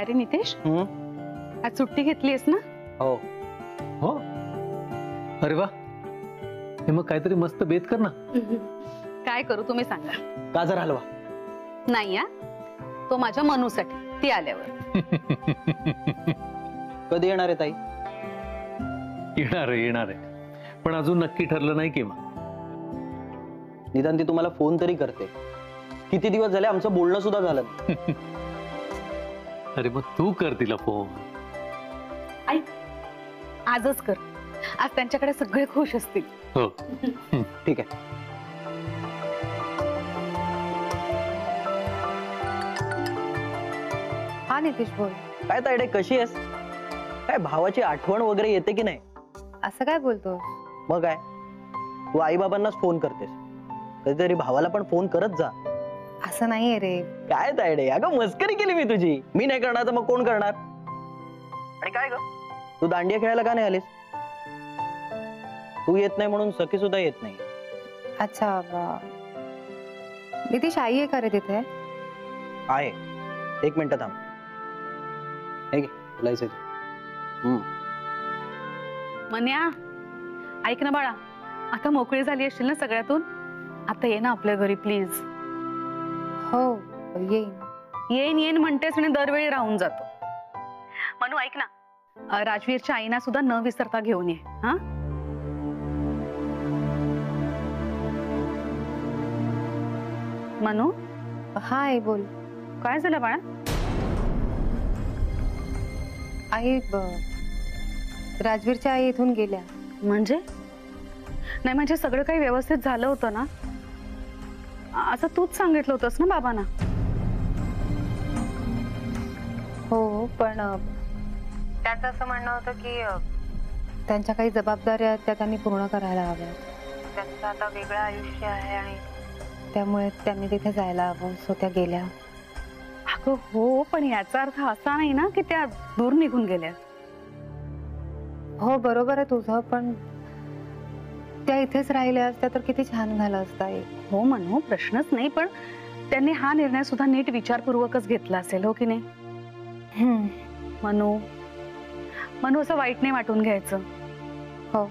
काय रे नितेश, आज सुट्टी घेतलीस ना? हो हो. अरे वा, हे मग काहीतरी मस्त बेत कर ना. काय करू तुम्ही सांगा. गाजर हलवा. नाही या, तो माझ्या मनूसाठी, ती आल्यावर. कधी येणार आहे ताई? येणार आहे पण अजून नक्की ठरलं नाही केव्हा. निदान ती तुम्हाला फोन तरी करते. किती दिवस झाले आमचं बोलणं सुद्धा झालं. अरे मग तू कर तिला फोन. ऐक, आजच कर. आज त्यांच्याकडे सगळे खुश असतील. हो ठीक आहे. हा नितेश बोल. काय तायडे, कशी आहेस? काय भावाची आठवण वगैरे येते की नाही? असं काय बोलतो? मग काय, तू आई बाबांनाच फोन करतेस, कधीतरी भावाला पण फोन करत जा. असं नाहीये रे. काय तायडे, अगं मस्करी केली मी तुझी. मी नाही करणार तर मग कोण करणार? आणि काय ग, तू दांडिया खेळायला का नाही आलीस? तू येत नाही म्हणून सखी सुद्धा येत नाही. अच्छा, नितेश आई आहे का रे तिथे? आहे, एक मिनिट थांब. हे घे, लायचं. मन्या, ऐक ना बाळा, आता मोकळी झाली असशील ना सगळ्यातून? आता ये ना आपल्या घरी प्लीज. हो येईन. येईन येईन म्हणतेस आणि दरवेळी राहून जातो. मनू ऐक ना, राजवीरच्या आईना सुद्धा न विसरता घेऊन ये. हा, मनू. हा आई बोल. काय झालं बाळा? आई राजवीरच्या आई इथून गेल्या. म्हणजे नाही, म्हणजे सगळं काही व्यवस्थित झालं होतं ना? असं तूच सांगितलं होतंस ना बाबांना? हो, पण त्यांचं असं म्हणणं होतं की त्यांच्या काही जबाबदाऱ्या आहेत त्या त्यांनी पूर्ण करायला हव्या. त्यांचं आता वेगळं आयुष्य आहे आणि त्यामुळे त्यांनी तिथे जायला हवं, सो त्या गेल्या. अगं हो, पण याचा अर्थ असा नाही ना की त्या दूर निघून गेल्या. हो बरोबर आहे तुझं, पण त्या इथेच राहिल्या असत्या तर किती छान झालं असतं. हो म्हणू, प्रश्नच नाही, पण त्यांनी हा निर्णय सुद्धा नीट विचारपूर्वकच घेतला असेल, हो की नाही? मनू, मनू असं वाईट नाही वाटून घ्यायचं. हो.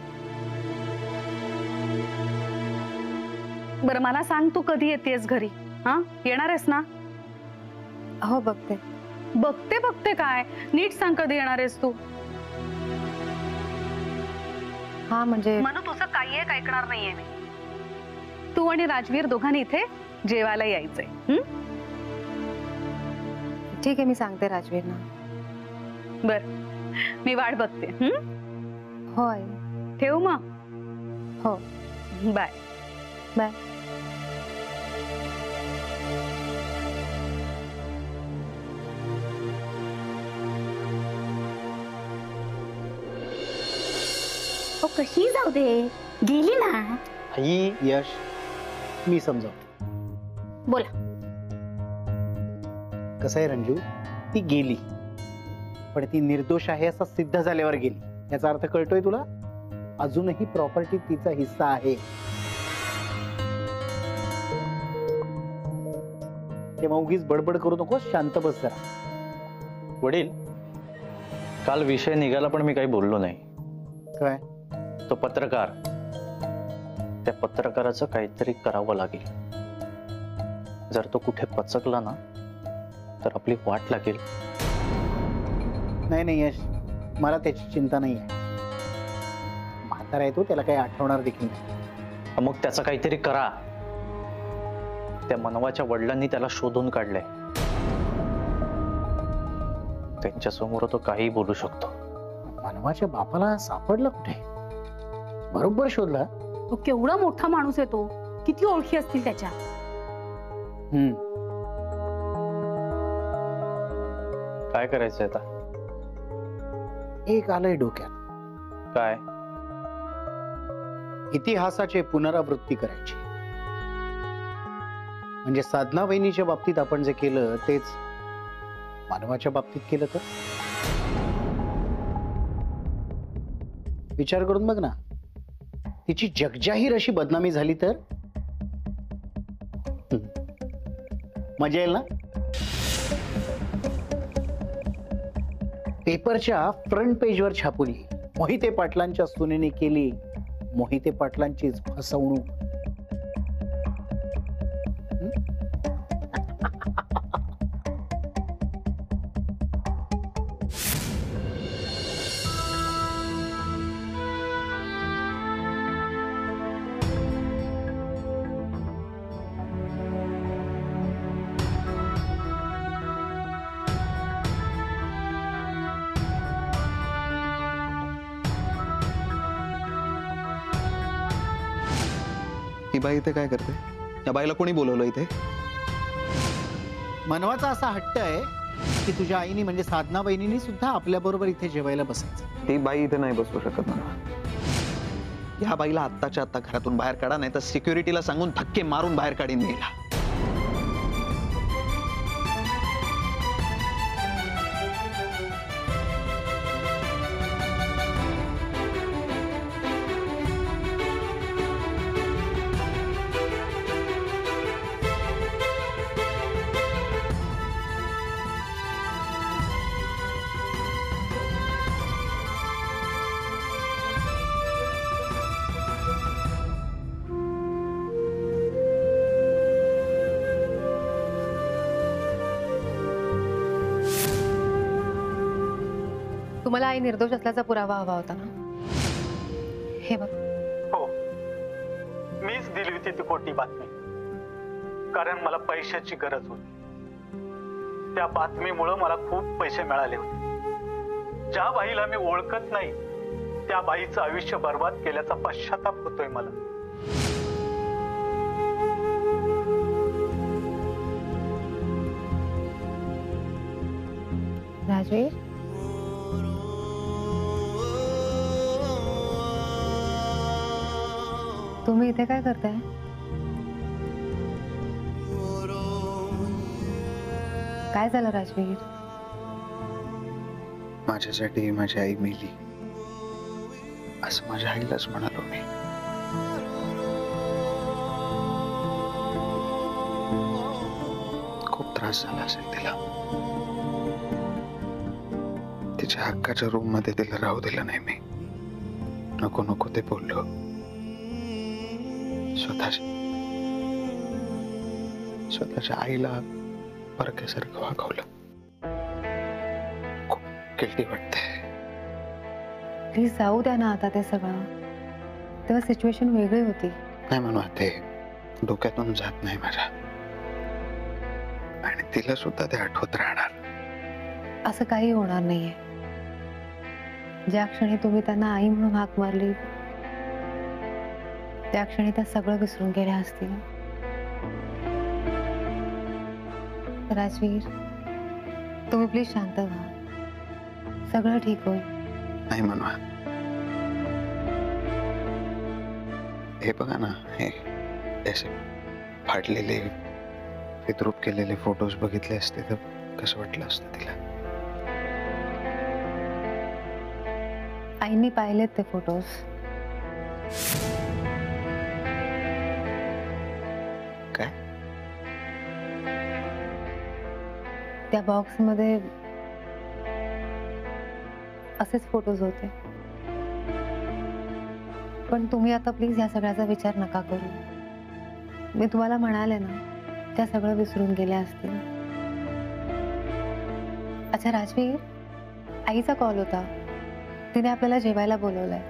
बरं मला सांग, तू कधी येतेस घरी? हा, येणार आहेस ना? हो बघते. बघते बघते काय, नीट सांग कधी येणार आहेस तू? हा म्हणजे मनू, तुझं काही एक ऐकणार नाहीये मी. तू आणि राजवीर दोघांनी इथे जेवायला यायचंय. ठीक आहे, मी सांगते राजवीरना. बर, मी वाट बघते. हो आई. ठेवू मग? हो, बाय बाय. कशी जाऊ दे, गेली ना. आई यश, मी समजावतो. बोला. कसं आहे रंजू, ती गेली पण ती निर्दोष आहे असं सिद्ध झाल्यावर गेली. याचा अर्थ कळतोय तुला? अजूनही प्रॉपर्टी तिचा हिस्सा आहे. तेव्हा उगीच बडबड करू नकोस, शांत बस जरा. वडील, काल विषय निघाला पण मी काही बोललो नाही. काय? तो पत्रकार, त्या पत्रकाराचं काहीतरी करावं लागेल. जर तो कुठे पचकला ना तर आपली वाट लागेल. नाही यश, मला त्याची चिंता नाही आहे. म्हातारा आहे तो, त्याला काही आठवणार देखील नाही. मग त्याचं काहीतरी करा. त्या मनवाच्या वडिलांनी त्याला शोधून काढलंय. त्यांच्यासमोर तो काही बोलू शकतो. मनवाच्या बापाला सापडला कुठे? बरोबर शोधला. तो केवढा मोठा माणूस आहे, तो किती ओळखी असतील त्याच्या. काय करायचंय आता? एक आलंय डोक्यात. काय? इतिहासाची पुनरावृत्ती करायची. म्हणजे साधना वहिनीच्या बाबतीत आपण जे केलं तेच मानवाच्या बाबतीत केलं तर? विचार करून बघ ना, तिची जगजाहीर अशी बदनामी झाली तर? मजा येईल ना? पेपरच्या फ्रंट पेजवर छापून मोहिते पाटलांच्या सुनेने केली मोहिते पाटलांचीच फसवणूक. ही बाई इथे काय करते? या बाईला कोणी बोलवलं इथे? मनवाचा असा हट्ट आहे की तुझ्या आईनी म्हणजे साधना बहिणींनी सुद्धा आपल्या बरोबर इथे जेवायला बसायचं. ती बाई इथे नाही बसू शकत ना. या बाईला आत्ताच्या आत्ता घरातून बाहेर काढा, नाही तर सिक्युरिटीला सांगून धक्के मारून बाहेर काढीन नेला. तुम्हाला आई निर्दोष असल्याचा पुरावा हवा होता ना? हे बघ. हो, मीच दिली होती ती खोटी बातमी, कारण मला पैशाची गरज होती. त्या बातमीमुळे मला खूप पैसे मिळाले होते. ज्या बाईला मी ओळखत नाही त्या बाईचं आयुष्य बर्बाद केल्याचा पश्चाताप होतोय मला. राजवीर, तुम्ही इथे काय करताय? काय झालं राजवीर? माझ्यासाठी माझी आई मेली असं माझ्या आईलाच म्हणालो मी. खूप त्रास झाला असेल तिला. तिच्या हक्काच्या रूम मध्ये तिला राहू दिलं नाही मी. नको नको ते बोललो. स्वतःच्या आईला परक्यासारखं वागवलं. खूप गिल्टी वाटते. प्लीज जाऊ द्या ना आता ते सगळं. तेव्हा सिच्युएशन वेगळी होती. नाही म्हणून ते डोक्यातून जात नाही माझ्या. आणि तिला सुद्धा ते आठवत राहणार. असं काही होणार नाहीये. ज्या क्षणी तुम्ही त्यांना आई म्हणून हाक मारली त्या क्षणी त्या सगळं विसरून गेल्या असतील. राजवीर, तुम्ही प्लीज शांत व्हा. सगळं ठीक होईल. नाही म्हणवा. हे बघा ना, हे असे फाडलेले विद्रूप केलेले फोटोज बघितले असते तर कसं वाटलं असतं तिला. आईनी पाहिलेत ते फोटोज. काय? त्या बॉक्स मध्ये असेच फोटोज होते. पण तुम्ही आता प्लीज या सगळ्याचा विचार नका करू. मी तुम्हाला म्हणाले ना, त्या सगळं विसरून गेल्या असतील. अच्छा राजवीर, आईचा कॉल होता. तिने आपल्याला जेवायला बोलवलंय.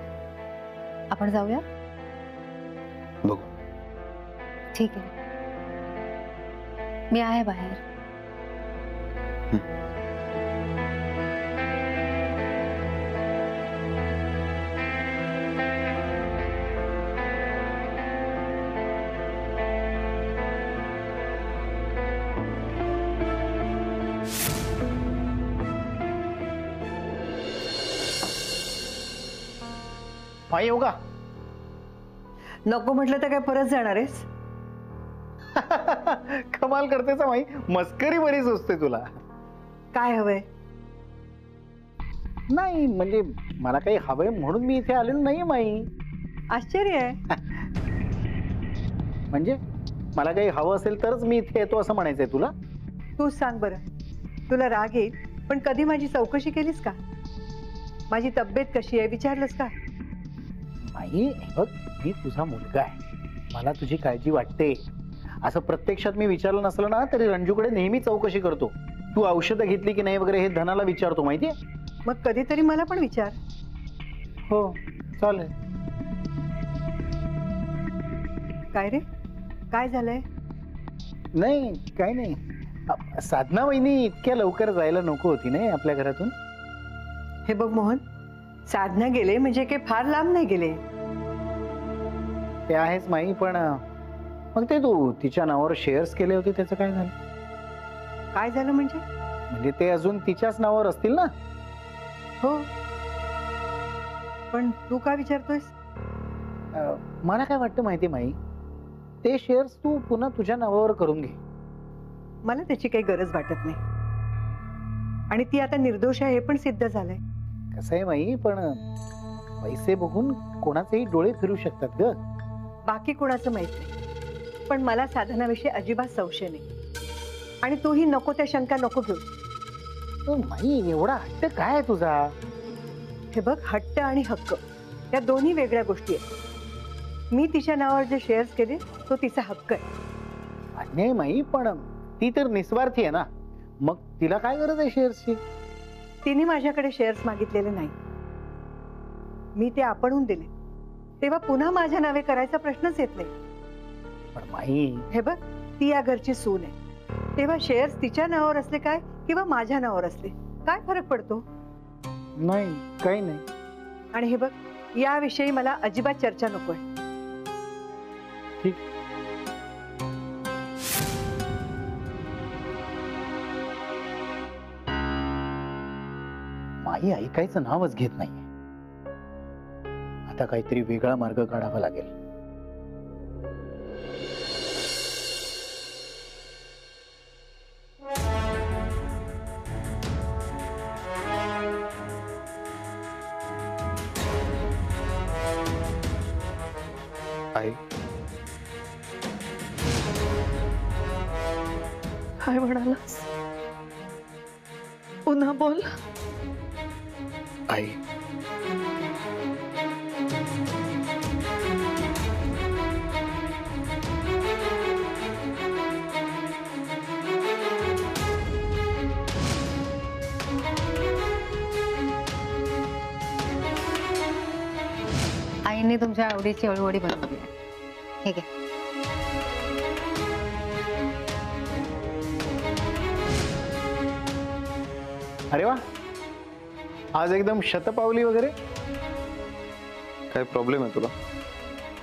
आपण जाऊया? बघू. ठीक आहे, मी आहे बाहेर. माई येऊ का? नको म्हटलं तर काय परत जाणार आहेस? कमाल करतेस माई. मस्करी बरीच असते तुला. काय हवंय? नाही म्हणजे मला काही हवंय म्हणून मी इथे आलेलो नाहीये माई. आश्चर्य आहे. म्हणजे मला काही हवं असेल तरच मी इथे येतो असं म्हणायचंय तुला? तूच सांग बरं. तुला राग येईल पण कधी माझी चौकशी केलीस का? माझी तब्येत कशी आहे विचारलंस का? माई हे बघ, मी तुझा मुलगा आहे, मला तुझी काळजी वाटते. असं प्रत्यक्षात मी विचारलं नसलं ना तरी रंजूकडे नेहमी चौकशी करतो. तू औषधं घेतली की नाही वगैरे हे धनाला विचारतो माहितीये. मग कधीतरी मला पण विचार. हो चालेल. काय रे, काय झालंय? नाही काय नाही, साधना वहिनी इतक्या लवकर जायला नको होती नाही आपल्या घरातून. हे बघ मोहन, साधना गेले म्हणजे काही फार लांब नाही गेले. ते आहेच माई, पण मग ते तू तिच्या नावावर शेअर्स केले होते त्याचं काय झालं? काय झालं म्हणजे? म्हणजे ते अजून तिच्याच नावावर असतील ना? हो, पण तू का विचारतोयस? मला काय वाटतं माहिती माई, ते शेअर्स तू पुन्हा तुझ्या नावावर करून घे. मला त्याची काही गरज वाटत नाही, आणि ती आता निर्दोष आहे हे पण सिद्ध झालंय. कसं आहे माई, पण पैसे बघून कोणाचेही डोळे फिरू शकतात ग. बाकी कोणाचं माहित नाही, पण मला साधनाविषयी अजिबात संशय नाही, आणि तूही नको त्या शंका नको घेऊ. माई एवढा हट्ट काय आहे तुझा? हे बघ, हट्ट आणि हक्क या दोन्ही वेगळ्या गोष्टी आहेत. मी तिच्या नावावर जे शेअर्स केले तो तिचा हक्क आहे. अन्याय माई, पण ती तर निस्वार्थी आहे ना, मग तिला काय गरज आहे शेअर्सची? तिने माझ्याकडे शेअर्स मागितलेले नाही, मी ते आपणहून दिले, तेव्हा पुन्हा माझ्या नावे करायचा प्रश्नच येत नाही. पण माई, हे बघ, ती या घरची सून आहे, तेव्हा शेअर्स तिच्या नावावर असले काय किंवा माझ्या नावावर असले काय फरक पडतो? नाही काही नाही. आणि हे बघ, याविषयी मला अजिबात चर्चा नकोय. ठीक. माई ऐकायचं नावच घेत नाही. आता काहीतरी वेगळा मार्ग काढावा लागेल. आई, काय म्हणालास? पुन्हा बोल. आई, आईने तुमच्या आवडीची अळूवडी बनवली आहे. ठीक आहे. अरे वा, आज एकदम शतपावली वगैरे. काय प्रॉब्लेम आहे तुला?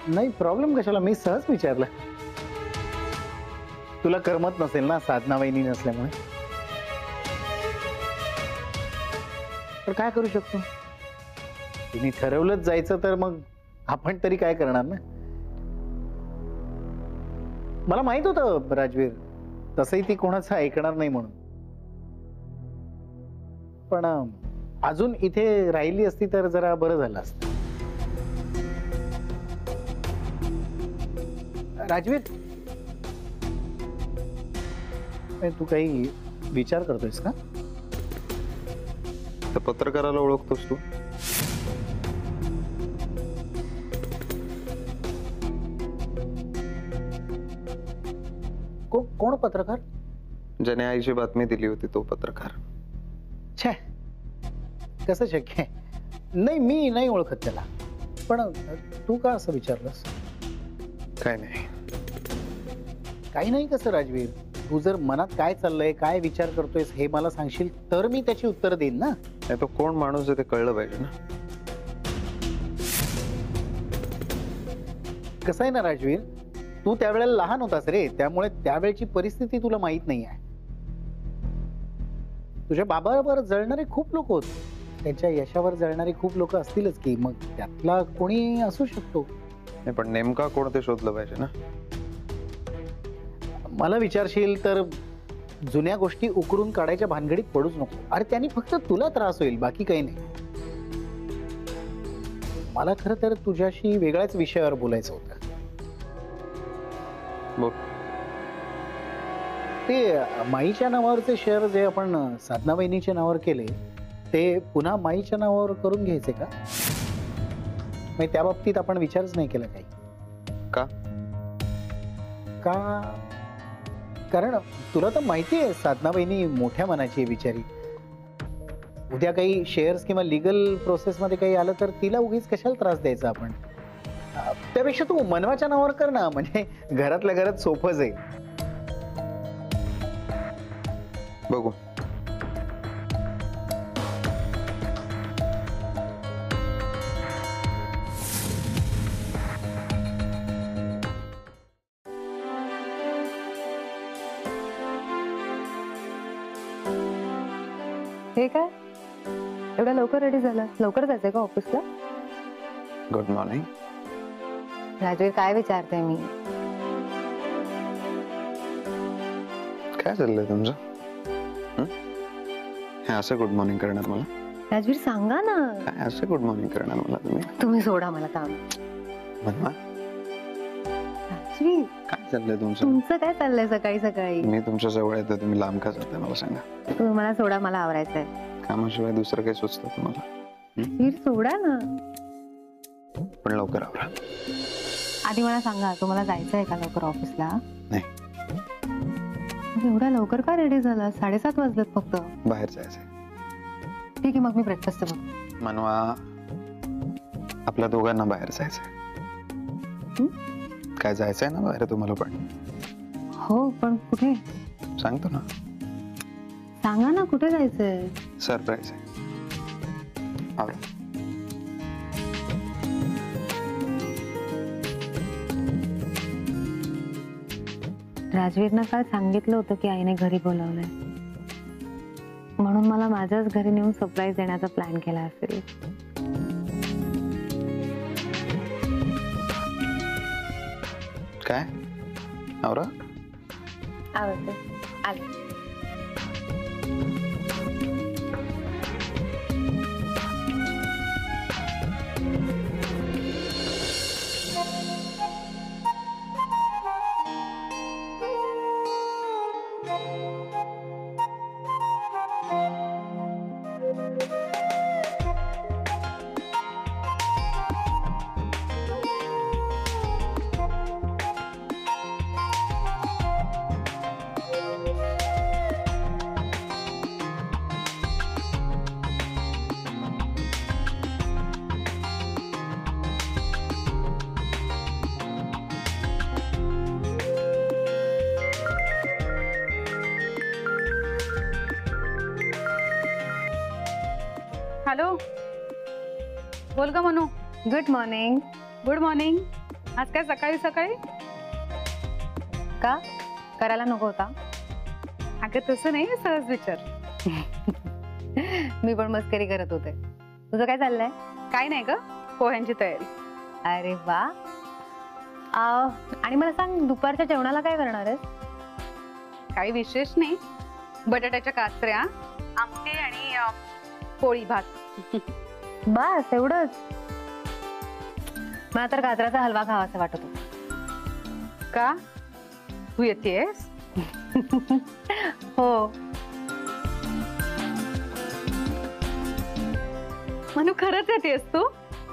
नाही प्रॉब्लेम कशाला, मी सहज विचारलं. तुला करमत नसेल ना साधना वहिनी नसल्यामुळे. तर काय करू शकतो, तिने ठरवलंच जायचं तर मग आपण तरी काय करणार ना. मला माहित होतं राजवीर, तसंही ती कोणाचं ऐकणार नाही म्हणून. पण अजून इथे राहिली असती तर जरा बरं झालं असतं. राजवीर, तू काही विचार करतोयस का? त्या पत्रकाराला ओळखतोस तू? कोण पत्रकार? ज्याने आईची बातमी दिली होती तो पत्रकार. छे, कसं शक्य आहे? नाही, मी नाही ओळखत त्याला. पण तू का असं विचारलंस? काय नाही. काही नाही कसं राजवीर, तू जर मनात काय चाललंय, काय विचार करतोयस हे मला सांगशील तर मी त्याची उत्तर देईन ना. नाही, तो कोण माणूस आहे ते कळलं पाहिजे ना. कसं आहे ना राजवीर, तू त्यावेळेला लहान होतास रे, त्यामुळे त्यावेळची परिस्थिती तुला माहित नाही आहे. तुझ्या बाबाबरोबर जळणारे खूप लोक होते, त्यांच्या यशावर जळणारे खूप लोक असतीलच की, मग त्यातला कोणी असू शकतो. नाही, पण नेमका कोण ते शोधलं पाहिजे ना. मला विचारशील तर जुन्या गोष्टी उकरून काढायच्या भानगडीत पडूच नको. अरे त्यांनी फक्त तुला त्रास होईल, बाकी काही नाही. मला खरं तर तुझ्याशी वेगळ्याच विषयावर बोलायचं होतं. बघ, ते माईच्या नावावरचे शेअर जे आपण साधना वहिनीच्या नावावर केले ते पुन्हा माईच्या नावावर करून घ्यायचे का? म्हणजे त्या बाबतीत आपण विचारच नाही केला काही का? का? कारण तुला तर माहिती आहे साधना बहिणी मोठ्या मनाची आहे बिचारी. उद्या काही शेअर्स किंवा लिगल प्रोसेस मध्ये काही आलं तर तिला उगीच कशाला त्रास द्यायचा आपण. त्यापेक्षा तू मनवाच्या नावावर कर ना, म्हणजे घरातल्या घरात सोपंच आहे. बघू. हे काय एवढ्या लवकर रेडी झाला? लवकर जायचंय का ऑफिसला? Good morning. राजवीर, काय विचारते मी? काय चाललंय तुमचं? हे असं गुड मॉर्निंग करणार मला? राजवीर सांगा ना. काय असं गुड मॉर्निंग करणार मला तुम्ही? तुम्ही सोडा मला काम. मनवा, राजवीर काय चाललंय तुमचं? तुमचं काय चाललंय सकाळी सकाळी? मी तुमच्या जवळ येतो, तुम्ही लांब का जाताय मला सांगा. तुम्ही मला सोडा, मला आवरायचंय. कामाशिवाय दुसरं काही सुचतं तुम्हाला? राजवीर सोडा ना. पण लवकर आवरा. आधी मला सांगा, तुम्हाला जायचंय का लवकर ऑफिसला? नाही. एवढ्या लवकर का रेडी झाला? 7:30 वाजलेत फक्त. बाहेर जायचंय. ठीक आहे, मग मी ब्रेकफास्ट बनवते. मनवा, आपल्या दोघांना बाहेर जायचंय. काय जायचंय ना बाहेर तुम्हाला पण? हो, पण कुठे सांगतो ना. सांगा ना, कुठे जायचंय? सरप्राईज आहे. आवरा. राजवीरनं काल सांगितलं होतं की आईने घरी बोलावलंय, म्हणून मला माझ्याच घरी नेऊन सरप्राईज देण्याचा प्लॅन केला असेल. काय? आवरा. आवडते. आले. हॅलो, बोल ग Manu. Good morning. Good morning. आज काय सकाळी सकाळी? का करायला नको होता? अगं तसं नाही, सहज विचार. मी पण मस्करी करत होते. तुझं काय चाललंय? काय नाही ग, पोह्यांची तयारी. अरे वा. आणि मला सांग, दुपारच्या जेवणाला काय करणार आहेस? काही विशेष नाही, बटाट्याच्या काचऱ्या, आमटी आणि पोळी भात. बस एवढंच? मला तर गाजराचा हलवा खावासा वाटत होता. का? तू येतेस? हो. मनू, खरंच येतेस तू?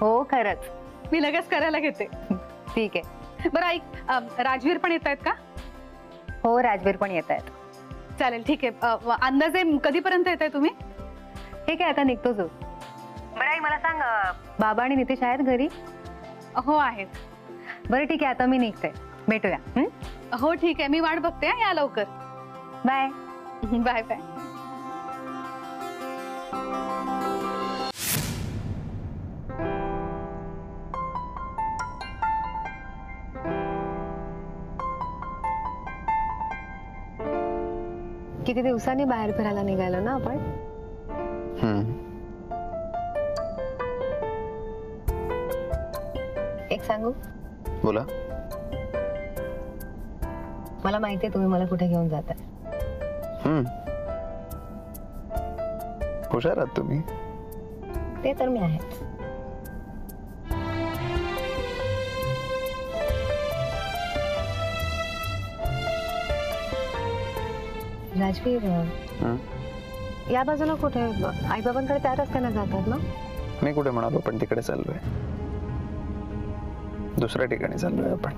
हो, खरंच. मी लगेच करायला घेते. ठीक आहे. बरं ऐक, राजवीर पण येत आहेत का? हो, राजवीर पण येत आहेत. चालेल, ठीक आहे. अंदाजे कधीपर्यंत येत आहे तुम्ही? ठीक आहे, आता निघतोच. बरं आई, मला सांग, बाबा आणि नितेश आहेत घरी? हो आहेत. बरं ठीक आहे, आता मी निघते. भेटूया. हो ठीक आहे, मी वाट बघते. या लवकर. बाय. Bye bye. किती दिवसांनी बाहेर फिरायला निघालो ना आपण? एक सांगू? बोला. मला माहितीये तुम्ही मला कुठे घेऊन जाताय. हुशार आहात तुम्ही. ते तर मी आहे. राजवीर, या बाजूला कुठे आईबाबांकडे त्या रस्त्याने जातात ना? मी कुठे म्हणालो पण तिकडे चाललोय, दुसऱ्या ठिकाणी चाललोय आपण.